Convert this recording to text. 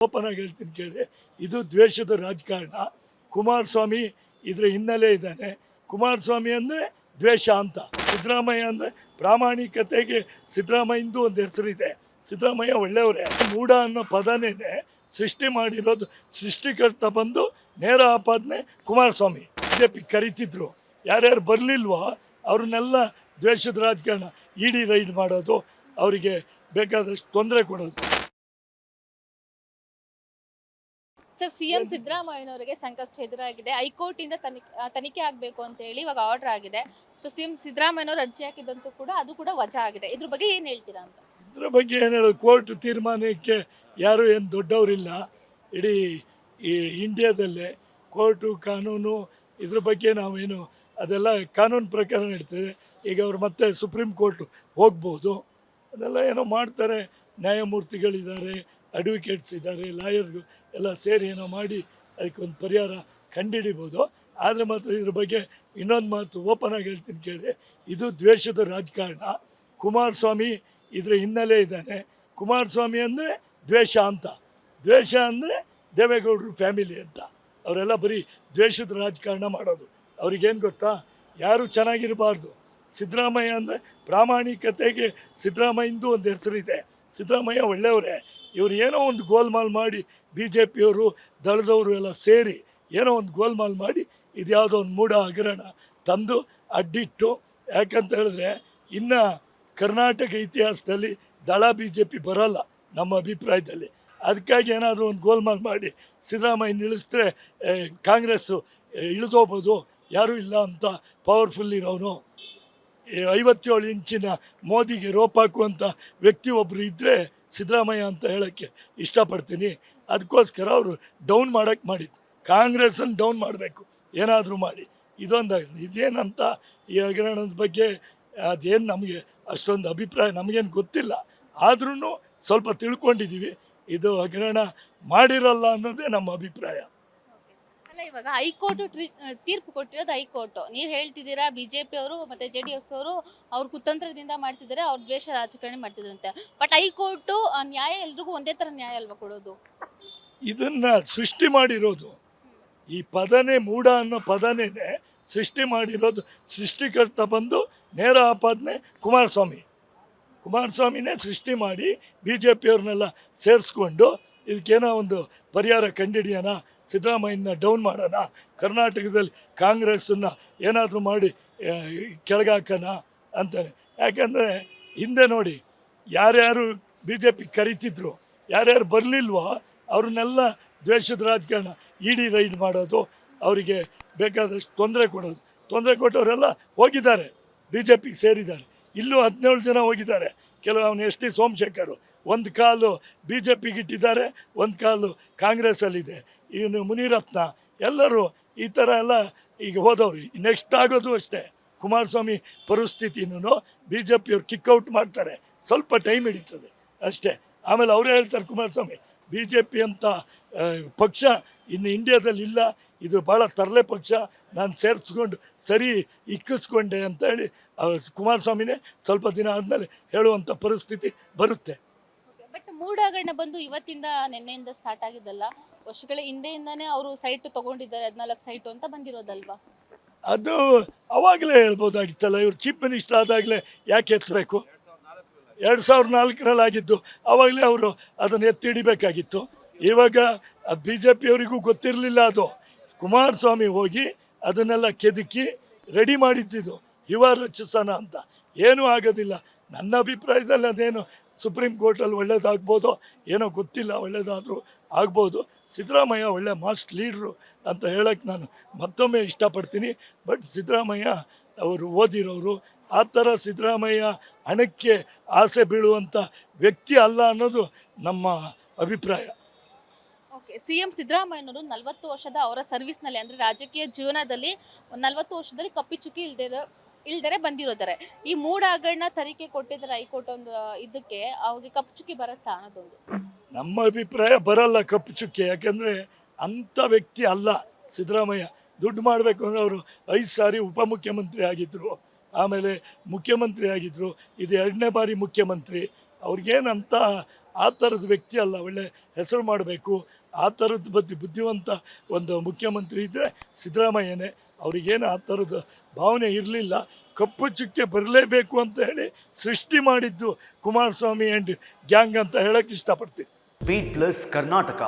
Open ಆಗಿ ಹೇಳ್ತೀನಿ ಕೇಳಿ, ಇದು ದ್ವೇಷದ ರಾಜಕಾರಣ. ಕುಮಾರಸ್ವಾಮಿ ಇದರ ಹಿನ್ನೆಲೆ ಇದ್ದಾನೆ. ಕುಮಾರಸ್ವಾಮಿ ಅಂದರೆ ದ್ವೇಷ ಅಂತ, ಸಿದ್ದರಾಮಯ್ಯ ಅಂದರೆ ಪ್ರಾಮಾಣಿಕತೆಗೆ ಸಿದ್ದರಾಮಯ್ಯಂದು ಒಂದು ಹೆಸರಿದೆ. ಸಿದ್ದರಾಮಯ್ಯ ಒಳ್ಳೆಯವರೇ. ಮೂಢ ಅನ್ನೋ ಪದನೇ ಸೃಷ್ಟಿ ಮಾಡಿರೋದು ಸೃಷ್ಟಿಕರ್ತ ಬಂದು ನೇರ ಆಪಾದನೆ ಕುಮಾರಸ್ವಾಮಿ. ಬಿಜೆಪಿ ಕರಿತಿದ್ರು, ಯಾರ್ಯಾರು ಬರಲಿಲ್ವೋ ಅವ್ರನ್ನೆಲ್ಲ ದ್ವೇಷದ ರಾಜಕಾರಣ, ಇಡಿ ರೈಡ್ ಮಾಡೋದು, ಅವರಿಗೆ ಬೇಕಾದಷ್ಟು ತೊಂದರೆ ಕೊಡೋದು. ಸರ್, ಸಿಎಂ ಸಿದ್ದರಾಮಯ್ಯನವರಿಗೆ ಸಂಕಷ್ಟ ಎದುರಾಗಿದೆ. ಹೈಕೋರ್ಟ್ ಇಂದ ತನಿಖೆ ಆಗಬೇಕು ಅಂತ ಹೇಳಿ ಇವಾಗ ಆರ್ಡರ್ ಆಗಿದೆ. ಸೊ ಸಿಎಂ ಸಿದ್ದರಾಮಯ್ಯನವರು ಅರ್ಜಿ ಹಾಕಿದಂತೂ ಕೂಡ ಅದು ಕೂಡ ವಜಾ ಆಗಿದೆ. ಇದ್ರ ಬಗ್ಗೆ ಏನು ಹೇಳ್ತೀರಾ ಅಂತ? ಇದ್ರ ಬಗ್ಗೆ ಏನು ಹೇಳೋದು, ಕೋರ್ಟ್ ತೀರ್ಮಾನಕ್ಕೆ ಯಾರು ಏನು ದೊಡ್ಡವರಿಲ್ಲ. ಇಡೀ ಈ ಇಂಡಿಯಾದಲ್ಲೇ ಕೋರ್ಟು ಕಾನೂನು ಇದ್ರ ಬಗ್ಗೆ ನಾವೇನು ಅದೆಲ್ಲ ಕಾನೂನು ಪ್ರಕಾರ ನಡೀತದೆ. ಈಗ ಅವ್ರು ಮತ್ತೆ ಸುಪ್ರೀಂ ಕೋರ್ಟ್ ಹೋಗ್ಬೋದು, ಅದೆಲ್ಲ ಏನೋ ಮಾಡ್ತಾರೆ. ನ್ಯಾಯಮೂರ್ತಿಗಳಿದ್ದಾರೆ, ಅಡ್ವೊಕೇಟ್ಸ್ ಇದ್ದಾರೆ, ಲಾಯರ್ಗಳು ಎಲ್ಲ ಸೇರಿ ಏನೋ ಮಾಡಿ ಅದಕ್ಕೆ ಒಂದು ಪರಿಹಾರ ಕಂಡುಹಿಡಿಬೋದು. ಆದರೆ ಮಾತ್ರ ಇದ್ರ ಬಗ್ಗೆ ಇನ್ನೊಂದು ಮಾತು ಓಪನ್ ಆಗಿ ಹೇಳ್ತೀನಿ ಕೇಳಿ, ಇದು ದ್ವೇಷದ ರಾಜಕಾರಣ. ಕುಮಾರಸ್ವಾಮಿ ಇದರ ಹಿನ್ನೆಲೆ ಇದ್ದಾನೆ. ಕುಮಾರಸ್ವಾಮಿ ಅಂದರೆ ದ್ವೇಷ ಅಂತ, ದ್ವೇಷ ಅಂದರೆ ದೇವೇಗೌಡರು ಫ್ಯಾಮಿಲಿ ಅಂತ. ಅವರೆಲ್ಲ ಬರೀ ದ್ವೇಷದ ರಾಜಕಾರಣ ಮಾಡೋದು. ಅವ್ರಿಗೇನು ಗೊತ್ತಾ, ಯಾರು ಚೆನ್ನಾಗಿರಬಾರ್ದು. ಸಿದ್ದರಾಮಯ್ಯ ಅಂದರೆ ಪ್ರಾಮಾಣಿಕತೆಗೆ ಸಿದ್ದರಾಮಯ್ಯಂದು ಒಂದು ಹೆಸರಿದೆ. ಸಿದ್ದರಾಮಯ್ಯ ಒಳ್ಳೆಯವರೇ. ಇವರು ಏನೋ ಒಂದು ಗೋಲ್ಮಾಲ್ ಮಾಡಿ, ಬಿ ಜೆ ಪಿಯವರು ದಳದವರು ಎಲ್ಲ ಸೇರಿ ಏನೋ ಒಂದು ಗೋಲ್ಮಾಲ್ ಮಾಡಿ ಇದು ಯಾವುದೋ ಒಂದು ಮೂಢ ಹಗರಣ ತಂದು ಅಡ್ಡಿಟ್ಟು. ಯಾಕಂತ ಹೇಳಿದ್ರೆ ಇನ್ನು ಕರ್ನಾಟಕ ಇತಿಹಾಸದಲ್ಲಿ ದಳ ಬಿ ಜೆ ಪಿ ಬರೋಲ್ಲ ನಮ್ಮ ಅಭಿಪ್ರಾಯದಲ್ಲಿ. ಅದಕ್ಕಾಗಿ ಏನಾದರೂ ಒಂದು ಗೋಲ್ಮಾಲ್ ಮಾಡಿ ಸಿದ್ದರಾಮಯ್ಯ ನಿಲ್ಲಿಸಿದ್ರೆ ಕಾಂಗ್ರೆಸ್ಸು ಇಳಿದೋಗ್ಬೋದು. ಯಾರೂ ಇಲ್ಲ ಅಂತ ಪವರ್ಫುಲ್ ಇರೋನು, 57 ಇಂಚಿನ ಮೋದಿಗೆ ರೋಪ್ ಹಾಕುವಂಥ ವ್ಯಕ್ತಿ ಒಬ್ಬರು ಇದ್ದರೆ ಸಿದ್ದರಾಮಯ್ಯ ಅಂತ ಹೇಳೋಕ್ಕೆ ಇಷ್ಟಪಡ್ತೀನಿ. ಅದಕ್ಕೋಸ್ಕರ ಅವರು ಡೌನ್ ಮಾಡೋಕ್ಕೆ ಮಾಡಿದ್ದು, ಕಾಂಗ್ರೆಸ್ಸನ್ನು ಡೌನ್ ಮಾಡಬೇಕು ಏನಾದರೂ ಮಾಡಿ. ಇದೇನಂತ ಈ ಹಗರಣದ ಬಗ್ಗೆ ಅದೇನು ನಮಗೆ ಅಷ್ಟೊಂದು ಅಭಿಪ್ರಾಯ ನಮಗೇನು ಗೊತ್ತಿಲ್ಲ. ಆದ್ರೂ ಸ್ವಲ್ಪ ತಿಳ್ಕೊಂಡಿದ್ದೀವಿ, ಇದು ಹಗರಣ ಮಾಡಿರಲ್ಲ ಅನ್ನೋದೇ ನಮ್ಮ ಅಭಿಪ್ರಾಯ. ಅಲ್ಲ, ಇವಾಗ ಹೈಕೋರ್ಟ್ ತೀರ್ಪು ಕೊಟ್ಟಿರೋದು ಹೈಕೋರ್ಟ್. ನೀವು ಹೇಳ್ತಿದ್ದೀರಾ ಬಿಜೆಪಿ ಅವರು ಮತ್ತೆ JDS ಅವರು ಅವ್ರ ಕುತಂತ್ರದಿಂದ ಮಾಡ್ತಿದ್ದಾರೆ, ಅವ್ರ ದ್ವೇಷ ರಾಜಕಾರಣ ಮಾಡ್ತಿದ್ರಂತೆ. ಬಟ್ ಹೈಕೋರ್ಟ್ ನ್ಯಾಯ ಎಲ್ರಿಗೂ ಒಂದೇ ತರ ನ್ಯಾಯ ಅಲ್ವಾ ಕೊಡೋದು? ಇದನ್ನ ಸೃಷ್ಟಿ ಮಾಡಿರೋದು ಈ ಪದನೇ, ಮೂಢ ಅನ್ನೋ ಪದನೇ ಸೃಷ್ಟಿ ಮಾಡಿರೋದು ಸೃಷ್ಟಿಕರ್ತ ಬಂದು ನೇರ ಆಪಾದನೆ ಕುಮಾರಸ್ವಾಮಿನೇ ಸೃಷ್ಟಿ ಮಾಡಿ BJP-ಅವ್ರನ್ನೆಲ್ಲ ಸೇರಿಸ್ಕೊಂಡು ಇದಕ್ಕೇನೋ ಒಂದು ಪರಿಹಾರ ಕಂಡುಹಿಡಿಯೋಣ, ಸಿದ್ದರಾಮಯ್ಯನ ಡೌನ್ ಮಾಡೋಣ, ಕರ್ನಾಟಕದಲ್ಲಿ ಕಾಂಗ್ರೆಸ್ಸನ್ನು ಏನಾದರೂ ಮಾಡಿ ಕೆಳಗಾಕೋಣ ಅಂತಾನೆ. ಯಾಕಂದರೆ ಹಿಂದೆ ನೋಡಿ, ಯಾರ್ಯಾರು BJP ಕರಿತಿದ್ರು, ಯಾರ್ಯಾರು ಬರಲಿಲ್ವೋ ಅವ್ರನ್ನೆಲ್ಲ ದ್ವೇಷದ ರಾಜಕಾರಣ, ಇಡಿ ರೈಡ್ ಮಾಡೋದು, ಅವರಿಗೆ ಬೇಕಾದಷ್ಟು ತೊಂದರೆ ಕೊಡೋದು. ತೊಂದರೆ ಕೊಟ್ಟವರೆಲ್ಲ ಹೋಗಿದ್ದಾರೆ, BJP-ಗೆ ಸೇರಿದ್ದಾರೆ. ಇಲ್ಲೂ 17 ಜನ ಹೋಗಿದ್ದಾರೆ. ಕೆಲವು ಅವನು ಎಸ್ ಟಿ ಸೋಮಶೇಖರ್ ಒಂದು ಕಾಲು BJP-ಗೆ ಇಟ್ಟಿದ್ದಾರೆ, ಒಂದು ಕಾಲು ಕಾಂಗ್ರೆಸ್ಸಲ್ಲಿದೆ. ಇವನು ಮುನಿರತ್ನ ಎಲ್ಲರೂ ಈ ಥರ ಎಲ್ಲ ಈಗ ಹೋದವ್ರು. ನೆಕ್ಸ್ಟ್ ಆಗೋದು ಅಷ್ಟೇ, ಕುಮಾರಸ್ವಾಮಿ ಪರಿಸ್ಥಿತಿನೂ BJP-ಅವ್ರು ಕಿಕ್ಔಟ್ ಮಾಡ್ತಾರೆ. ಸ್ವಲ್ಪ ಟೈಮ್ ಹಿಡಿತದೆ ಅಷ್ಟೇ. ಆಮೇಲೆ ಅವರೇ ಹೇಳ್ತಾರೆ, ಕುಮಾರಸ್ವಾಮಿ BJP ಅಂತ ಪಕ್ಷ ಇನ್ನು ಇಂಡಿಯಾದಲ್ಲಿ ಇಲ್ಲ, ಇದು ಭಾಳ ತರಲೆ ಪಕ್ಷ, ನಾನು ಸೇರಿಸ್ಕೊಂಡು ಸರಿ ಇಕ್ಕಿಸ್ಕೊಂಡೆ ಅಂತ ಹೇಳಿ ಕುಮಾರಸ್ವಾಮಿನೇ ಸ್ವಲ್ಪ ದಿನ ಆದಮೇಲೆ ಹೇಳುವಂಥ ಪರಿಸ್ಥಿತಿ ಬರುತ್ತೆ. ಬಟ್ ಮೂಢ ಹಗರಣ ಬಂದು ಇವತ್ತಿಂದ ನಿನ್ನೆಯಿಂದ ಸ್ಟಾರ್ಟ್ ಆಗಿದ್ದಲ್ಲ, ವರ್ಷಗಳ ಹಿಂದೆಯಿಂದಾನೇ ಅವರು ಸೈಟ್ ತಗೊಂಡಿದ್ದಾರೆ, 14 ಸೈಟು ಅಂತ ಬಂದಿರೋದಲ್ವಾ? ಅದು ಅವಾಗಲೇ ಹೇಳ್ಬೋದಾಗಿತ್ತಲ್ಲ. ಇವರು ಚೀಫ್ ಮಿನಿಸ್ಟರ್ ಆದಾಗಲೇ ಯಾಕೆ ಎತ್ತಬೇಕು? 2004ರಲ್ಲಿ ಆಗಿದ್ದು, ಆವಾಗಲೇ ಅವರು ಅದನ್ನು ಎತ್ತಿಡಿಬೇಕಾಗಿತ್ತು. ಇವಾಗ BJP-ಅವರಿಗೂ ಗೊತ್ತಿರಲಿಲ್ಲ. ಅದು ಕುಮಾರಸ್ವಾಮಿ ಹೋಗಿ ಅದನ್ನೆಲ್ಲ ಕೆದಕಿ ರೆಡಿ ಮಾಡಿದ್ದಿದ್ದು ಯುವ ರಚಿಸೋಣ ಅಂತ. ಏನೂ ಆಗೋದಿಲ್ಲ ನನ್ನ ಅಭಿಪ್ರಾಯದಲ್ಲಿ. ಅದೇನು ಸುಪ್ರೀಂ ಕೋರ್ಟಲ್ಲಿ ಒಳ್ಳೇದಾಗ್ಬೋದೋ ಏನೋ ಗೊತ್ತಿಲ್ಲ, ಒಳ್ಳೇದಾದರೂ ಆಗ್ಬೋದು. ಸಿದ್ದರಾಮಯ್ಯ ಒಳ್ಳೆ ಮಾಸ್ ಲೀಡ್ರು ಅಂತ ಹೇಳೋಕ್ಕೆ ನಾನು ಮತ್ತೊಮ್ಮೆ ಇಷ್ಟಪಡ್ತೀನಿ. ಬಟ್ ಸಿದ್ದರಾಮಯ್ಯ ಅವರು ಓದಿರೋರು, ಆ ಥರ ಸಿದ್ದರಾಮಯ್ಯ ಹಣಕ್ಕೆ ಆಸೆ ಬೀಳುವಂಥ ವ್ಯಕ್ತಿ ಅಲ್ಲ ಅನ್ನೋದು ನಮ್ಮ ಅಭಿಪ್ರಾಯ. ಓಕೆ, ಸಿಎಂ ಸಿದ್ದರಾಮಯ್ಯನವರು 40 ವರ್ಷದ ಅವರ ಸರ್ವಿಸ್ನಲ್ಲಿ, ಅಂದರೆ ರಾಜಕೀಯ ಜೀವನದಲ್ಲಿ 40 ವರ್ಷದಲ್ಲಿ ಕಪ್ಪಿಚುಕ್ಕಿ ಇಲ್ದರೆ ಬಂದಿರೋದಾರೆ. ಈ ಮೂಢ ಹಗರಣ ತನಿಖೆ ಕೊಟ್ಟಿದ್ದಾರೆ ಹೈಕೋರ್ಟ್ ಒಂದು ಇದಕ್ಕೆ, ಅವ್ರಿಗೆ ಕಪ್ಪುಚುಕ್ಕಿ ಬರುತ್ತಾ ಅನ್ನೋದೊಂದು ನಮ್ಮ ಅಭಿಪ್ರಾಯ. ಬರಲ್ಲ ಕಪ್ಪುಚುಕ್ಕಿ, ಯಾಕೆಂದರೆ ಅಂಥ ವ್ಯಕ್ತಿ ಅಲ್ಲ ಸಿದ್ದರಾಮಯ್ಯ. ದುಡ್ಡು ಮಾಡಬೇಕು ಅಂದರೆ ಅವರು 5 ಸಾರಿ ಉಪಮುಖ್ಯಮಂತ್ರಿ ಆಗಿದ್ದರು, ಆಮೇಲೆ ಮುಖ್ಯಮಂತ್ರಿ ಆಗಿದ್ದರು, ಇದು 2ನೇ ಬಾರಿ ಮುಖ್ಯಮಂತ್ರಿ. ಅವ್ರಿಗೇನಂತ ಆ ಥರದ ವ್ಯಕ್ತಿ ಅಲ್ಲ, ಒಳ್ಳೆ ಹೆಸರು ಮಾಡಬೇಕು. ಆ ಥರದ ಬುದ್ಧಿವಂತ ಒಂದು ಮುಖ್ಯಮಂತ್ರಿ ಇದ್ದರೆ ಸಿದ್ದರಾಮಯ್ಯನೇ. ಅವರಿಗೇನು ಆ ಥರದ ಭಾವನೆ ಇರಲಿಲ್ಲ. ಕಪ್ಪು ಚುಕ್ಕೆ ಬರಲೇಬೇಕು ಅಂತ ಹೇಳಿ ಸೃಷ್ಟಿ ಮಾಡಿದ್ದು ಕುಮಾರಸ್ವಾಮಿ ಆ್ಯಂಡ್ ಗ್ಯಾಂಗ್ ಅಂತ ಹೇಳಕ್ಕೆ ಇಷ್ಟಪಡ್ತೀನಿ. Beat plus Karnataka.